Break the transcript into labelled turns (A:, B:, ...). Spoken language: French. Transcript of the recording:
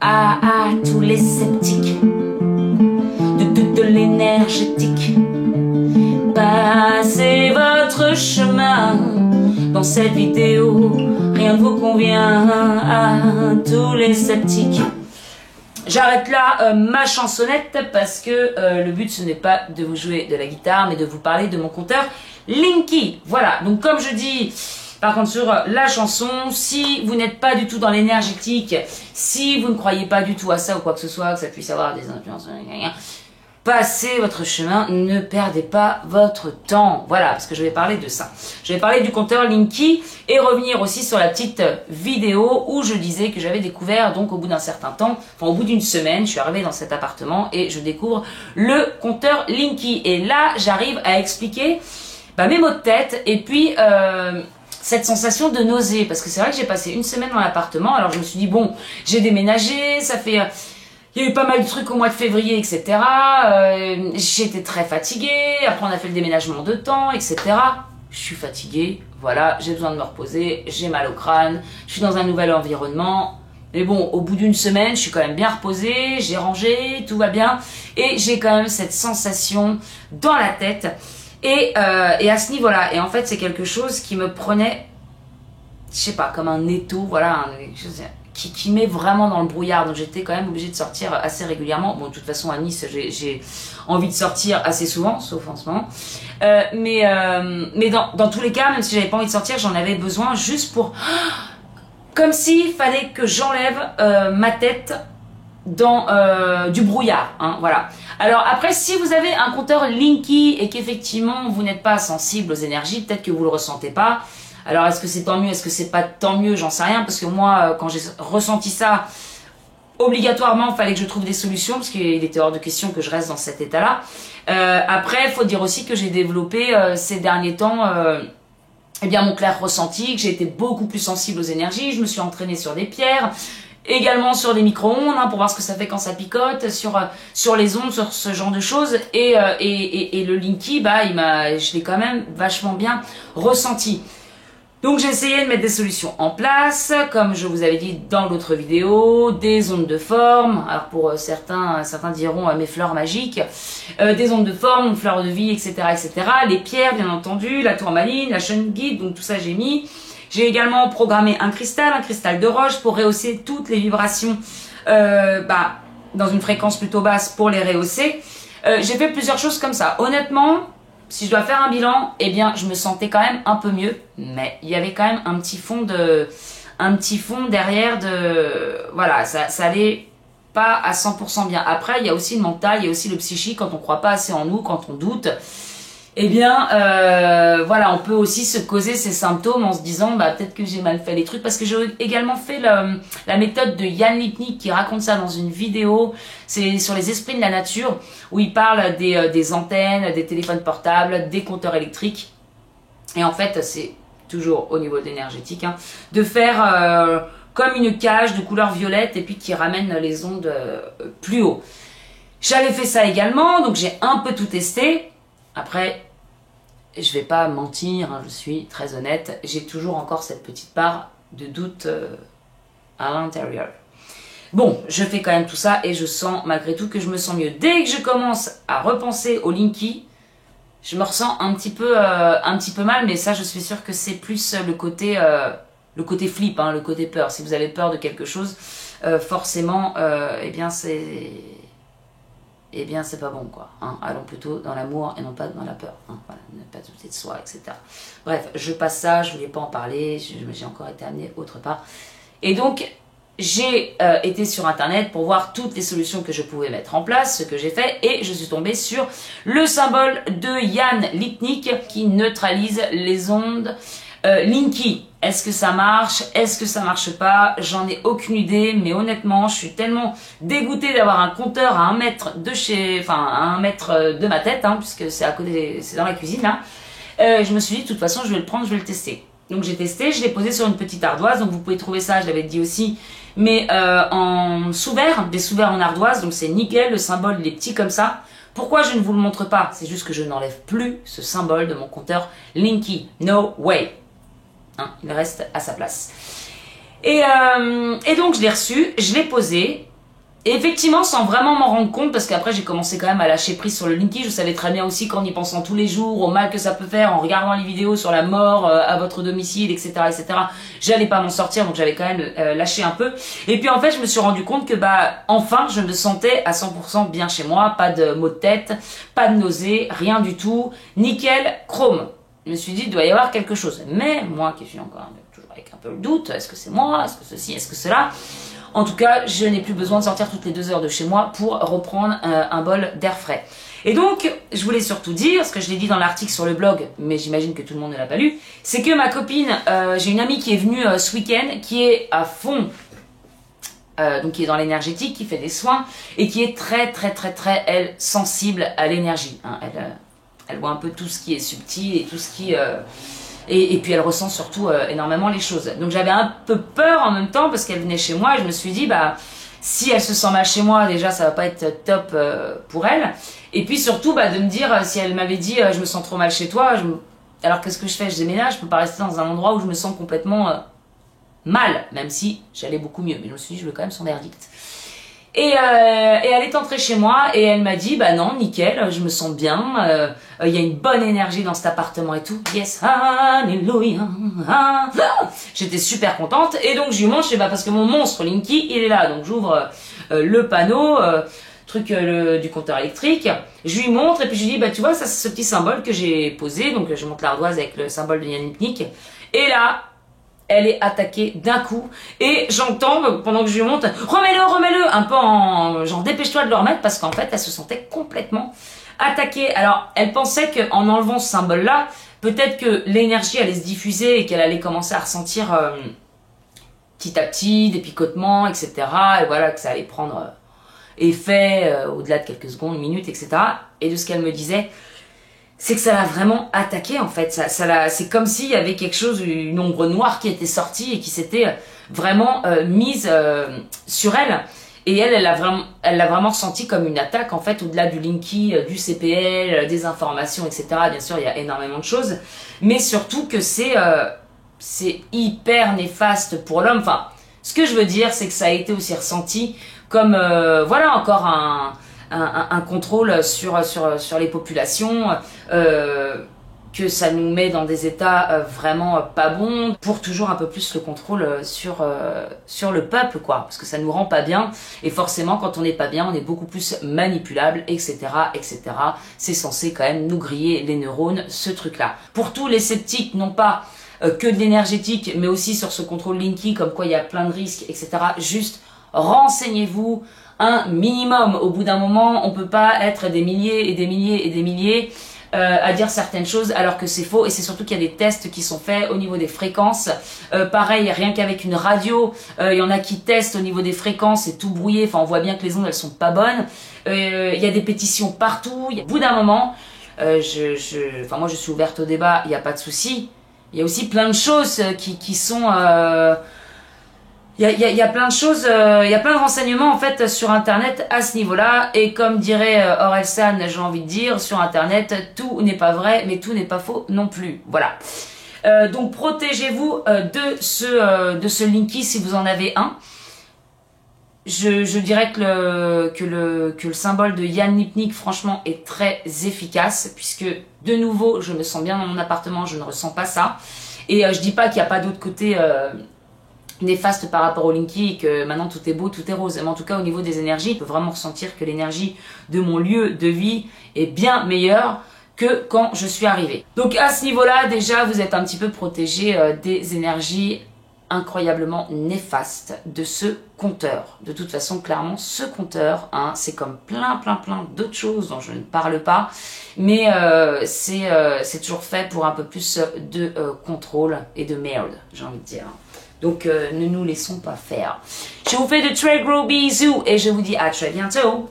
A: à tous les sceptiques de l'énergétique. Passez votre chemin dans cette vidéo, rien ne vous convient à tous les sceptiques. J'arrête là ma chansonnette parce que le but ce n'est pas de vous jouer de la guitare mais de vous parler de mon compteur Linky. Voilà, donc comme je dis par contre sur la chanson, si vous n'êtes pas du tout dans l'énergétique, si vous ne croyez pas du tout à ça ou quoi que ce soit, que ça puisse avoir des influences, passez votre chemin, ne perdez pas votre temps. Voilà, parce que je vais parler de ça. Je vais parler du compteur Linky et revenir aussi sur la petite vidéo où je disais que j'avais découvert, donc au bout d'un certain temps, enfin au bout d'une semaine, je suis arrivée dans cet appartement et je découvre le compteur Linky. Et là, j'arrive à expliquer mes maux de tête et puis cette sensation de nausée. Parce que c'est vrai que j'ai passé une semaine dans l'appartement, alors je me suis dit, bon, j'ai déménagé, ça fait... Il y a eu pas mal de trucs au mois de février, etc. J'étais très fatiguée. Après, on a fait le déménagement de temps, etc. Je suis fatiguée. Voilà, j'ai besoin de me reposer. J'ai mal au crâne. Je suis dans un nouvel environnement. Mais bon, au bout d'une semaine, je suis quand même bien reposée. J'ai rangé, tout va bien. Et j'ai quand même cette sensation dans la tête. Et à ce niveau-là. Et en fait, c'est quelque chose qui me prenait, je sais pas, comme un étau. Voilà, qui met vraiment dans le brouillard, donc j'étais quand même obligée de sortir assez régulièrement. Bon, de toute façon à Nice j'ai envie de sortir assez souvent, sauf en ce moment, mais dans tous les cas, même si j'avais pas envie de sortir, j'en avais besoin juste pour, comme s'il fallait que j'enlève ma tête dans du brouillard, hein, voilà. Alors après, si vous avez un compteur Linky et qu'effectivement vous n'êtes pas sensible aux énergies, peut-être que vous le ressentez pas. Alors, est-ce que c'est tant mieux, est-ce que c'est pas tant mieux, j'en sais rien, parce que moi, quand j'ai ressenti ça, obligatoirement, il fallait que je trouve des solutions, parce qu'il était hors de question que je reste dans cet état-là. Après, il faut dire aussi que j'ai développé ces derniers temps mon clair ressenti, que j'ai été beaucoup plus sensible aux énergies, je me suis entraînée sur des pierres, également sur des micro-ondes, hein, pour voir ce que ça fait quand ça picote, sur les ondes, sur ce genre de choses, et le Linky, je l'ai quand même vachement bien ressenti. Donc j'ai essayé de mettre des solutions en place, comme je vous avais dit dans l'autre vidéo, des ondes de forme, alors pour certains diront mes fleurs magiques, des ondes de forme, fleurs de vie, etc., etc., les pierres bien entendu, la tourmaline, la shungite, donc tout ça j'ai mis. J'ai également programmé un cristal de roche pour rehausser toutes les vibrations dans une fréquence plutôt basse pour les rehausser. J'ai fait plusieurs choses comme ça, honnêtement. Si je dois faire un bilan, eh bien, je me sentais quand même un peu mieux, mais il y avait quand même un petit fond derrière voilà, ça allait pas à 100% bien. Après, il y a aussi le mental, il y a aussi le psychique, quand on croit pas assez en nous, quand on doute. Eh bien, voilà, on peut aussi se causer ces symptômes en se disant, peut-être que j'ai mal fait les trucs, parce que j'ai également fait la méthode de Yann Lipnik qui raconte ça dans une vidéo, c'est sur les esprits de la nature, où il parle des antennes, des téléphones portables, des compteurs électriques, et en fait, c'est toujours au niveau de l'énergétique, hein, de faire comme une cage de couleur violette, et puis qui ramène les ondes plus haut. J'avais fait ça également, donc j'ai un peu tout testé. Après, je vais pas mentir, hein, je suis très honnête, j'ai toujours encore cette petite part de doute à l'intérieur. Bon, je fais quand même tout ça et je sens malgré tout que je me sens mieux. Dès que je commence à repenser au Linky, je me ressens un petit peu mal, mais ça je suis sûre que c'est plus le côté flip, hein, le côté peur. Si vous avez peur de quelque chose, forcément, eh bien c'est pas bon, quoi. Hein. Allons plutôt dans l'amour et non pas dans la peur. Hein. Voilà, ne pas douter de soi, etc. Bref, je passe ça, je voulais pas en parler, j'ai encore été amenée autre part. Et donc, j'ai été sur Internet pour voir toutes les solutions que je pouvais mettre en place, ce que j'ai fait, et je suis tombée sur le symbole de Yann Lipnik qui neutralise les ondes Linky. Est-ce que ça marche? Est-ce que ça marche pas? J'en ai aucune idée, mais honnêtement, je suis tellement dégoûtée d'avoir un compteur à 1 mètre à 1 mètre de ma tête, hein, puisque c'est à côté, c'est dans la cuisine là. Je me suis dit, de toute façon, je vais le prendre, je vais le tester. Donc j'ai testé, je l'ai posé sur une petite ardoise, donc vous pouvez trouver ça, je l'avais dit aussi, mais en sous-verre, des sous-verres en ardoise, donc c'est nickel, le symbole il est petit comme ça. Pourquoi je ne vous le montre pas? C'est juste que je n'enlève plus ce symbole de mon compteur Linky. No way. Hein, il reste à sa place. Et donc je l'ai reçu, je l'ai posé. Et effectivement, sans vraiment m'en rendre compte, parce qu'après j'ai commencé quand même à lâcher prise sur le Linky, je savais très bien aussi qu'en y pensant tous les jours, au mal que ça peut faire, en regardant les vidéos sur la mort à votre domicile, etc., etc., j'allais pas m'en sortir, donc j'avais quand même lâché un peu. Et puis en fait, je me suis rendu compte que enfin, je me sentais à 100% bien chez moi, pas de maux de tête, pas de nausées, rien du tout, nickel, chrome. Je me suis dit, il doit y avoir quelque chose. Mais moi, qui suis encore toujours avec un peu le doute, est-ce que c'est moi, est-ce que ceci, est-ce que cela? En tout cas, je n'ai plus besoin de sortir toutes les 2 heures de chez moi pour reprendre un bol d'air frais. Et donc, je voulais surtout dire, ce que je l'ai dit dans l'article sur le blog, mais j'imagine que tout le monde ne l'a pas lu, c'est que ma copine, j'ai une amie qui est venue ce week-end, qui est à fond, donc qui est dans l'énergétique, qui fait des soins, et qui est très, elle, sensible à l'énergie. Hein. Elle voit un peu tout ce qui est subtil et tout ce qui... Et puis elle ressent surtout énormément les choses. Donc j'avais un peu peur en même temps parce qu'elle venait chez moi et je me suis dit, si elle se sent mal chez moi, déjà ça va pas être top pour elle. Et puis surtout de me dire, si elle m'avait dit, je me sens trop mal chez toi, alors qu'est-ce que je fais? Je déménage, je peux pas rester dans un endroit où je me sens complètement mal, même si j'allais beaucoup mieux. Mais je me suis dit, je veux quand même son verdict. Et elle est entrée chez moi et elle m'a dit, non, nickel, je me sens bien, il y a une bonne énergie dans cet appartement et tout. Yes, alléluia. J'étais super contente et donc je lui montre, parce que mon monstre Linky, il est là. Donc j'ouvre le panneau, du compteur électrique, je lui montre et puis je lui dis, tu vois, ça c'est ce petit symbole que j'ai posé. Donc je monte l'ardoise avec le symbole de Yann Lipnik. Et là, elle est attaquée d'un coup et j'entends pendant que je lui monte remets-le un peu en genre dépêche-toi de le remettre parce qu'en fait elle se sentait complètement attaquée. Alors elle pensait qu'en enlevant ce symbole là peut-être que l'énergie allait se diffuser et qu'elle allait commencer à ressentir petit à petit des picotements, etc., et voilà, que ça allait prendre effet au-delà de quelques secondes, minutes, etc. Et de ce qu'elle me disait, c'est que ça l'a vraiment attaqué en fait. C'est comme s'il y avait quelque chose, une ombre noire qui était sortie et qui s'était vraiment mise sur elle. Et elle l'a vraiment ressenti comme une attaque en fait, au-delà du Linky, du CPL, des informations, etc. Bien sûr, il y a énormément de choses, mais surtout que c'est hyper néfaste pour l'homme. Enfin, ce que je veux dire, c'est que ça a été aussi ressenti comme voilà, encore un contrôle sur les populations, que ça nous met dans des états vraiment pas bons, pour toujours un peu plus le contrôle sur le peuple, quoi, parce que ça nous rend pas bien, et forcément quand on n'est pas bien, on est beaucoup plus manipulable, etc., etc. C'est censé quand même nous griller les neurones, ce truc-là. Pour tous les sceptiques, non pas que de l'énergétique, mais aussi sur ce contrôle Linky, comme quoi il y a plein de risques, etc., juste renseignez-vous un minimum. Au bout d'un moment, on peut pas être des milliers et des milliers et des milliers à dire certaines choses alors que c'est faux, et c'est surtout qu'il y a des tests qui sont faits au niveau des fréquences. Pareil, rien qu'avec une radio, il y en a qui testent au niveau des fréquences, c'est tout brouillé, enfin on voit bien que les ondes elles sont pas bonnes. Il y a des pétitions partout. Au bout d'un moment, moi je suis ouverte au débat, il n'y a pas de souci. Il y a aussi plein de choses qui sont... Il y a plein de choses, il y a plein de renseignements en fait sur internet à ce niveau-là, et comme dirait Orelsan, j'ai envie de dire, sur internet, tout n'est pas vrai, mais tout n'est pas faux non plus. Voilà. Donc protégez-vous de ce Linky si vous en avez un. Je dirais que le symbole de Yann Lipnik, franchement, est très efficace, puisque, de nouveau, je me sens bien dans mon appartement, je ne ressens pas ça. Et je dis pas qu'il n'y a pas d'autre côté néfaste par rapport au Linky, et que maintenant tout est beau, tout est rose. Mais en tout cas, au niveau des énergies, je peux vraiment ressentir que l'énergie de mon lieu de vie est bien meilleure que quand je suis arrivée. Donc à ce niveau-là, déjà, vous êtes un petit peu protégé des énergies incroyablement néfaste de ce compteur. De toute façon, clairement, ce compteur, hein, c'est comme plein d'autres choses dont je ne parle pas, mais c'est toujours fait pour un peu plus de contrôle et de merde, j'ai envie de dire. Donc, ne nous laissons pas faire. Je vous fais de très gros bisous et je vous dis à très bientôt.